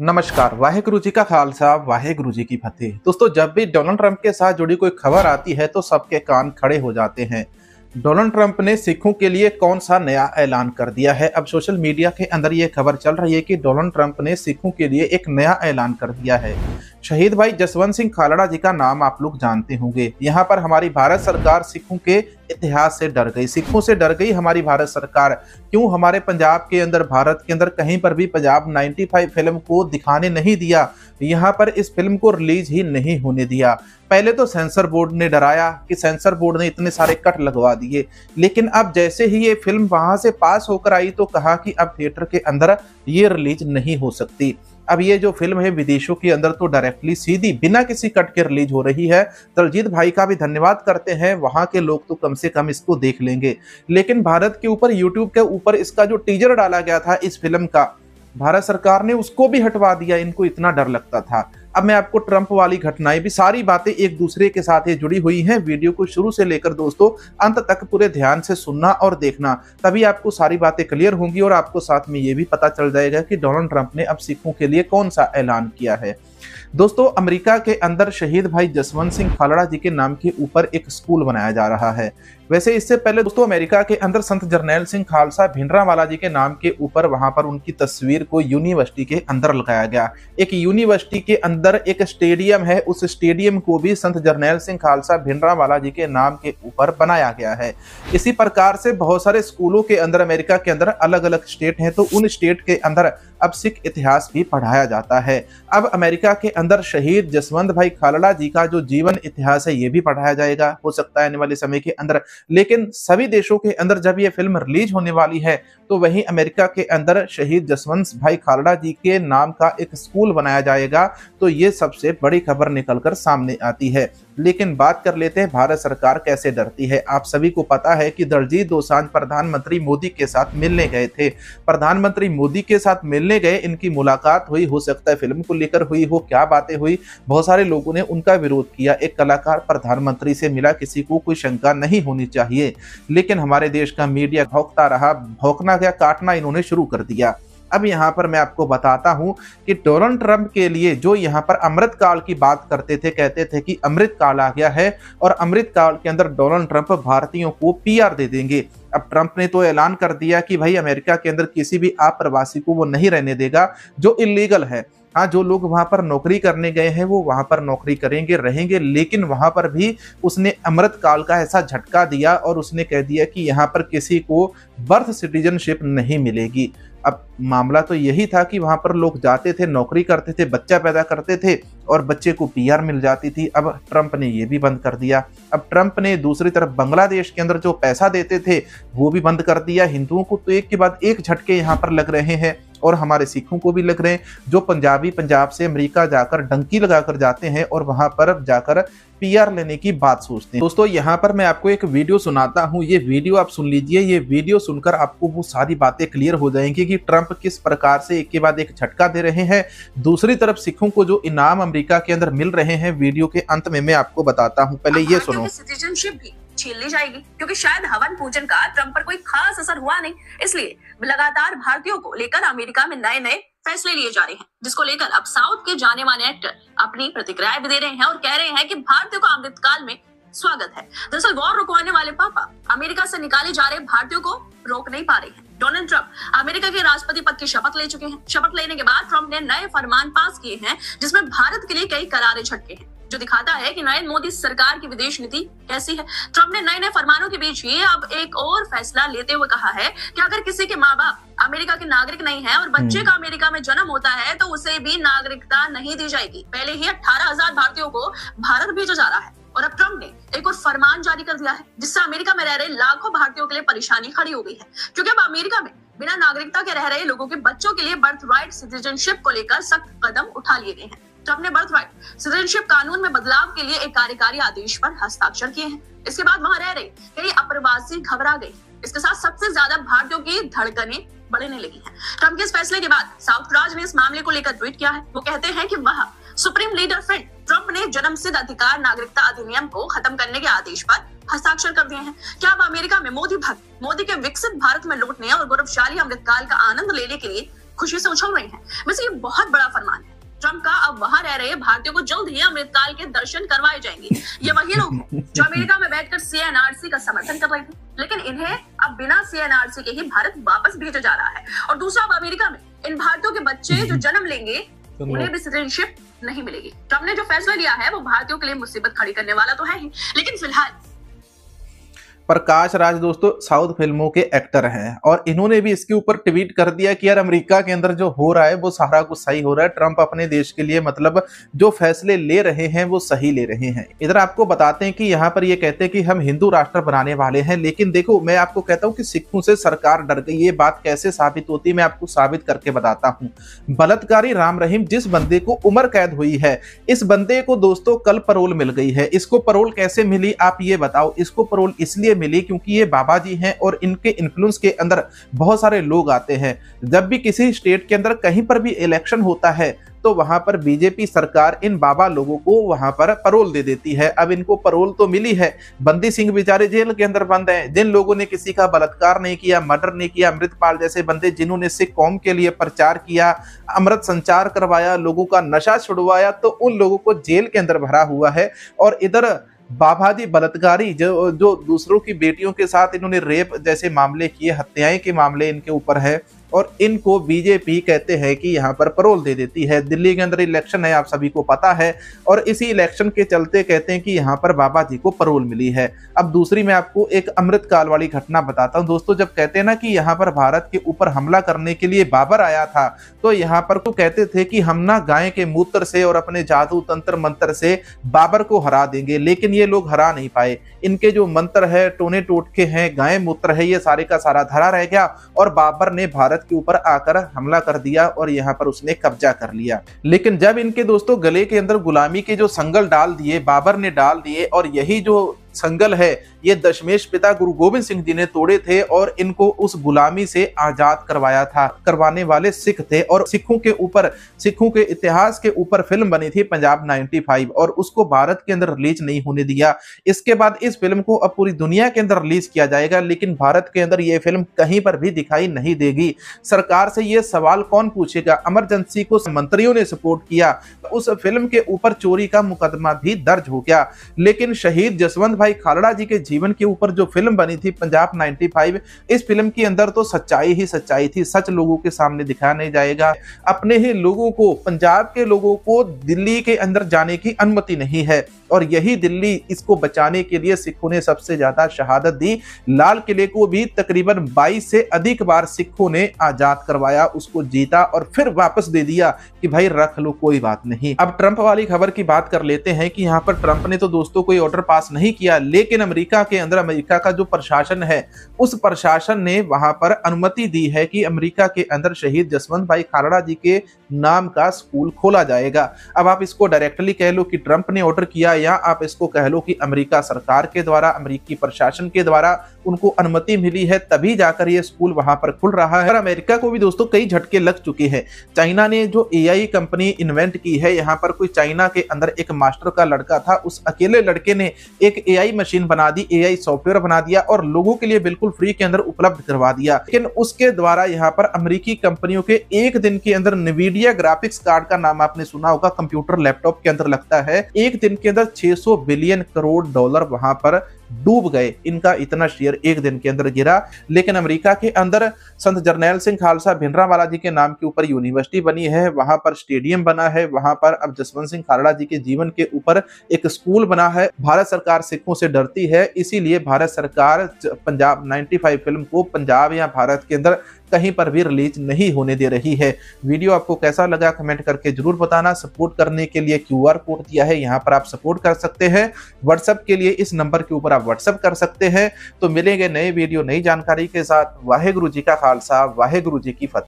नमस्कार, वाहेगुरु जी का खालसा, वाहेगुरु जी की फतेह। दोस्तों, जब भी डोनाल्ड ट्रंप के साथ जुड़ी कोई खबर आती है तो सबके कान खड़े हो जाते हैं। डोनाल्ड ट्रंप ने सिखों के लिए कौन सा नया ऐलान कर दिया है? अब सोशल मीडिया के अंदर ये खबर चल रही है कि डोनाल्ड ट्रंप ने सिखों के लिए एक नया ऐलान कर दिया है। शहीद भाई जसवंत सिंह खालड़ा जी का नाम आप लोग जानते होंगे। यहाँ पर हमारी भारत सरकार सिखों के इतिहास से डर गई, सिखों से डर गई हमारी भारत सरकार। क्यों हमारे पंजाब के अंदर, भारत के अंदर कहीं पर भी पंजाब 95 फिल्म को दिखाने नहीं दिया, यहाँ पर इस फिल्म को रिलीज ही नहीं होने दिया। पहले तो सेंसर बोर्ड ने डराया कि सेंसर बोर्ड ने इतने सारे कट लगवा दिए, लेकिन अब जैसे ही ये फिल्म वहां से पास होकर आई तो कहा कि अब थिएटर के अंदर ये रिलीज नहीं हो सकती। अब ये जो फिल्म है विदेशों के अंदर तो डायरेक्टली सीधी बिना किसी कट के रिलीज हो रही है। दलजीत भाई का भी धन्यवाद करते हैं, वहां के लोग तो कम से कम इसको देख लेंगे। लेकिन भारत के ऊपर, यूट्यूब के ऊपर इसका जो टीजर डाला गया था इस फिल्म का, भारत सरकार ने उसको भी हटवा दिया। इनको इतना डर लगता था। अब मैं आपको ट्रंप वाली घटनाएं भी, सारी बातें एक दूसरे के साथ ये जुड़ी हुई हैं। वीडियो को शुरू से लेकर दोस्तों अंत तक पूरे ध्यान से सुनना और देखना, तभी आपको सारी बातें क्लियर होंगी और आपको साथ में ये भी पता चल जाएगा कि डोनाल्ड ट्रंप ने अब सिखों के लिए कौन सा ऐलान किया है। दोस्तों, अमेरिका के अंदर शहीद भाई जसवंत सिंह खालड़ा जी के नाम के ऊपर एक स्कूल बनाया जा रहा है। वैसे इससे पहले दोस्तों अमेरिका के अंदर संत जरनैल सिंह खालसा भिंडरांवाला जी के नाम के ऊपर वहां पर उनकी तस्वीर को यूनिवर्सिटी के अंदर लगाया गया। एक यूनिवर्सिटी के अंदर एक स्टेडियम है, उस स्टेडियम को भी संत जरनैल सिंह खालसा भिंडरांवाला जी के नाम के ऊपर बनाया गया है। इसी प्रकार से बहुत सारे स्कूलों के अंदर अमेरिका के अंदर अलग अलग स्टेट हैं, तो उन स्टेट के अंदर अब सिख इतिहास भी पढ़ाया जाता है। अब अमेरिका के अंदर शहीद जसवंत भाई खालड़ा जी का जो जीवन इतिहास है ये भी पढ़ाया जाएगा, हो सकता है आने वाले समय के अंदर। लेकिन सभी देशों के अंदर जब ये फिल्म रिलीज होने वाली है तो वहीं अमेरिका के अंदर शहीद जसवंत भाई खालड़ा जी के नाम का एक स्कूल बनाया जाएगा। तो ये सबसे बड़ी खबर निकलकर सामने आती है। लेकिन बात कर लेते हैं भारत सरकार कैसे डरती है। आप सभी को पता है कि दलजीत दोसांझ प्रधानमंत्री मोदी के साथ मिलने गए थे। प्रधानमंत्री मोदी के साथ मिलने गए, इनकी मुलाकात हुई, हो सकता है फिल्म को लेकर हुई हो, क्या बातें हुई, बहुत सारे लोगों ने उनका विरोध किया। एक कलाकार प्रधानमंत्री से मिला, किसी को कोई शंका नहीं होनी चाहिए, लेकिन हमारे देश का मीडिया भौंकता रहा, भौंकना क्या, काटना इन्होंने शुरू कर दिया। अब यहाँ पर मैं आपको बताता हूं कि डोनाल्ड ट्रंप के लिए जो यहाँ पर अमृत काल की बात करते थे, कहते थे कि अमृत काल आ गया है और अमृत काल के अंदर डोनाल्ड ट्रंप भारतीयों को पीआर दे देंगे। अब ट्रंप ने तो ऐलान कर दिया कि भाई अमेरिका के अंदर किसी भी अप्रवासी को वो नहीं रहने देगा जो इलीगल है। हाँ, जो लोग वहां पर नौकरी करने गए हैं वो वहां पर नौकरी करेंगे, रहेंगे, लेकिन वहां पर भी उसने अमृत काल का ऐसा झटका दिया और उसने कह दिया कि यहाँ पर किसी को बर्थ सिटीजनशिप नहीं मिलेगी। अब मामला तो यही था कि वहां पर लोग जाते थे, नौकरी करते थे, बच्चा पैदा करते थे और बच्चे को पीआर मिल जाती थी। अब ट्रंप ने ये भी बंद कर दिया। अब ट्रंप ने दूसरी तरफ बांग्लादेश के अंदर जो पैसा देते थे वो भी बंद कर दिया। हिंदुओं को तो एक के बाद एक झटके यहाँ पर लग रहे हैं और हमारे सिखों को भी लग रहे हैं, जो पंजाबी पंजाब से अमेरिका जाकर डंकी लगाकर जाते हैं और वहां पर जाकर पीआर लेने की बात सोचते हैं। दोस्तों, यहाँ पर मैं आपको एक वीडियो सुनाता हूँ, ये वीडियो आप सुन लीजिए। ये वीडियो सुनकर आपको वो सारी बातें क्लियर हो जाएंगी कि ट्रंप किस प्रकार से एक के बाद एक झटका दे रहे हैं। दूसरी तरफ सिखों को जो इनाम अमेरिका के अंदर मिल रहे हैं, वीडियो के अंत में मैं आपको बताता हूँ। पहले ये सुनो। सिटीजनशिप भी छीन ली जाएगी क्योंकि शायद हवन पूजन का ट्रंप पर कोई खास असर हुआ नहीं, इसलिए लगातार भारतीयों को लेकर अमेरिका में नए नए फैसले लिए जा रहे हैं, जिसको लेकर अब साउथ के जाने माने एक्टर अपनी प्रतिक्रियाएं भी दे रहे हैं और कह रहे हैं कि भारतीयों का अमृतकाल में स्वागत है। दरअसल वॉर रुकवाने वाले पापा अमेरिका से निकाले जा रहे भारतीयों को रोक नहीं पा रहे हैं। डोनाल्ड ट्रंप अमेरिका के राष्ट्रपति पद की शपथ ले चुके हैं। शपथ लेने के बाद ट्रंप ने नए फरमान पास किए हैं जिसमें भारत के लिए कई करारे झटके हैं, जो दिखाता है कि नरेंद्र मोदी सरकार की विदेश नीति कैसी है। ट्रंप ने नए नए फरमानों के बीच ही अब एक और फैसला लेते हुए कहा है कि अगर किसी के माँ बाप अमेरिका के नागरिक नहीं है और बच्चे का अमेरिका में जन्म होता है तो उसे भी नागरिकता नहीं दी जाएगी। पहले ही 18,000 भारतीयों को भारत भेजा जा रहा है और अब ट्रंप ने एक और फरमान जारी कर दिया है जिससे अमेरिका में रह रहे लाखों भारतीयों के लिए परेशानी खड़ी हो गई है, क्योंकि अब अमेरिका में बिना नागरिकता के रह रहे लोगों के बच्चों के लिए बर्थ राइट सिटीजनशिप को लेकर सख्त कदम उठा लिए गए हैं। ट्रंप ने बर्थ राइट सिटीजनशिप कानून में बदलाव के लिए एक कार्यकारी आदेश पर हस्ताक्षर किए हैं। इसके बाद वहां रह रहे कई अप्रवासी घबरा गए। इसके साथ सबसे ज्यादा भारतीयों की धड़कनें बढ़ने लगी हैं। ट्रंप के इस फैसले के बाद साउथ राज ने इस मामले को लेकर ट्वीट किया है। वो कहते हैं कि वह सुप्रीम लीडर फ्रेंड ट्रंप ने जन्मसिद्ध अधिकार नागरिकता अधिनियम को खत्म करने के आदेश पर हस्ताक्षर कर दिए हैं। क्या अब अमेरिका में मोदी भक्त मोदी के विकसित भारत में लौटने और गौरवशाली अमृतकाल का आनंद लेने के लिए खुशी से उछल रही हैं। वैसे ये बहुत बड़ा फरमान वहां रह रहे भारतीयों को जल्द ही अमृतकाल के दर्शन करवाए जाएंगे। ये वही लोग हैं जो अमेरिका में बैठकर सीएनआरसी का समर्थन कर रहे थे, लेकिन इन्हें अब बिना सीएनआरसी के ही भारत वापस भेजा जा रहा है। और दूसरा, अब अमेरिका में इन भारतीयों के बच्चे जो जन्म लेंगे उन्हें भी सिटीजनशिप नहीं मिलेगी। ट्रम्प ने जो फैसला लिया है वो भारतीयों के लिए मुसीबत खड़ी करने वाला तो है ही, लेकिन फिलहाल प्रकाश राज दोस्तों साउथ फिल्मों के एक्टर हैं और इन्होंने भी इसके ऊपर ट्वीट कर दिया कि यार अमेरिका के अंदर जो हो रहा है वो सारा कुछ सही हो रहा है, ट्रंप अपने देश के लिए मतलब जो फैसले ले रहे हैं वो सही ले रहे हैं। इधर आपको बताते हैं कि यहाँ पर ये कहते हैं कि हम हिंदू राष्ट्र बनाने वाले हैं, लेकिन देखो मैं आपको कहता हूँ कि सिखों से सरकार डर गई। ये बात कैसे साबित होती है मैं आपको साबित करके बताता हूँ। बलात्कारी राम रहीम जिस बंदे को उम्र कैद हुई है, इस बंदे को दोस्तों कल पैरोल मिल गई है। इसको पैरोल कैसे मिली आप ये बताओ? इसको पैरोल इसलिए मिली क्योंकि ये बाबा जी हैं और इनके इन्फ्लुएंस के अंदर बहुत सारे लोग आते हैं। जब भी किसी स्टेट के अंदर कहीं पर भी इलेक्शन होता है तो वहां पर बीजेपी सरकार इन बाबा लोगों को वहां पर पैरोल दे देती है। अब इनको पैरोल तो मिली है, बंदी सिंह बेचारे जेल के अंदर बंद हैं। जिन लोगों ने किसी का बलात्कार नहीं किया, मर्डर नहीं किया, अमृतपाल जैसे बंदे जिन्होंने सिख कौम के लिए प्रचार किया, अमृत संचार करवाया, लोगों का नशा छुड़वाया, तो उन लोगों को जेल के अंदर भरा हुआ है। और इधर बाबा जी बलात्कारी जो दूसरों की बेटियों के साथ इन्होंने रेप जैसे मामले किए, हत्याएं के मामले इनके ऊपर है और इनको बीजेपी कहते हैं कि यहाँ पर पैरोल दे देती है। दिल्ली के अंदर इलेक्शन है, आप सभी को पता है, और इसी इलेक्शन के चलते कहते हैं कि यहाँ पर बाबा जी को पैरोल मिली है। अब दूसरी मैं आपको एक अमृतकाल वाली घटना बताता हूँ दोस्तों। जब कहते हैं ना कि यहाँ पर भारत के ऊपर हमला करने के लिए बाबर आया था, तो यहाँ पर तो कहते थे कि हम ना गाय के मूत्र से और अपने जादू तंत्र मंत्र से बाबर को हरा देंगे, लेकिन ये लोग हरा नहीं पाए। इनके जो मंत्र है, टोने टोटके हैं, गाय मूत्र है, ये सारे का सारा धरा रह गया और बाबर ने भारत के ऊपर आकर हमला कर दिया और यहाँ पर उसने कब्जा कर लिया। लेकिन जब इनके दोस्तों गले के अंदर गुलामी के जो संगल डाल दिए, बाबर ने डाल दिए, और यही जो संगल है ये दशमेश पिता गुरु गोविंद सिंह जी ने तोड़े थे और इनको उस गुलामी से आजाद करवाया था। करवाने वाले सिख थे और सिखों के ऊपर, सिखों के इतिहास के ऊपर फिल्म बनी थी पंजाब 95 और उसको भारत के अंदर रिलीज नहीं होने दिया। इसके बाद इस फिल्म को अब पूरी दुनिया के अंदर रिलीज किया जाएगा, लेकिन भारत के अंदर ये फिल्म कहीं पर भी दिखाई नहीं देगी। सरकार से ये सवाल कौन पूछेगा? इमरजेंसी को मंत्रियों ने सपोर्ट किया, उस फिल्म के ऊपर चोरी का मुकदमा भी दर्ज हो गया। लेकिन शहीद जसवंत भाई खालड़ा जी के जीवन के ऊपर जो फिल्म बनी थी पंजाब 95, इस फिल्म के अंदर तो सच्चाई ही सच्चाई थी। सच लोगों के सामने दिखाया नहीं जाएगा। अपने ही लोगों को, पंजाब के लोगों को दिल्ली के अंदर जाने की अनुमति नहीं है और यही दिल्ली, इसको बचाने के लिए सिखों ने सबसे ज्यादा शहादत दी। लाल किले को भी तकरीबन 22 से अधिक बार सिखों ने आजाद करवाया, उसको जीता और फिर वापस दे दिया कि भाई रख लो, कोई बात नहीं। अब ट्रंप वाली खबर की बात कर लेते हैं कि यहाँ पर ट्रंप ने तो दोस्तों कोई ऑर्डर पास नहीं किया, लेकिन अमेरिका के अंदर अमेरिका का जो प्रशासन है उस प्रशासन ने वहां पर अनुमति दी है कि अमेरिका के अंदर शहीद जसवंत भाई खालड़ा जी के नाम का स्कूल खोला जाएगा। अब आप इसको डायरेक्टली कह लो कि ट्रंप ने ऑर्डर किया, या आप इसको कह लो कि अमेरिका सरकार के द्वारा, अमेरिकी प्रशासन के द्वारा उनको अनुमति मिली है, तभी जाकर ये स्कूल वहां पर खुल रहा है। और अमेरिका को भी दोस्तों कई झटके लग चुके हैं। चाइना ने जो एआई कंपनी इन्वेंट की है, यहाँ पर कोई चाइना के अंदर एक मास्टर का लड़का था, उस अकेले लड़के ने एक एआई मशीन बना दी, एआई सॉफ्टवेयर बना दिया और लोगों के लिए बिल्कुल फ्री के अंदर उपलब्ध करवा दिया। लेकिन उसके द्वारा यहाँ पर अमेरिकी कंपनियों के एक दिन के अंदर NVIDIA ग्राफिक्स कार्ड का नाम आपने सुना होगा, कंप्यूटर लैपटॉप के अंदर लगता है, एक दिन के अंदर 600 बिलियन करोड़ डॉलर वहां पर डूब गए। इनका इतना शेयर एक दिन के अंदर गिरा। लेकिन अमेरिका के अंदर संत जरनैल सिंह खालसा भिंडरावाला जी के नाम के ऊपर यूनिवर्सिटी बनी है, वहां पर स्टेडियम बना है, वहां पर अब जसवंत सिंह खालड़ा जी के जीवन के ऊपर एक स्कूल बना है। भारत सरकार सिखों से डरती है, इसीलिए भारत सरकार पंजाब 95 फिल्म को पंजाब या भारत के अंदर कहीं पर भी रिलीज नहीं होने दे रही है। वीडियो आपको कैसा लगा कमेंट करके जरूर बताना। सपोर्ट करने के लिए QR कोड दिया है, यहाँ पर आप सपोर्ट कर सकते हैं। व्हाट्सएप के लिए इस नंबर के ऊपर आप व्हाट्सएप कर सकते हैं। तो मिलेंगे नए वीडियो, नई जानकारी के साथ। वाहेगुरु जी का खालसा, वाहेगुरु जी की फतेह।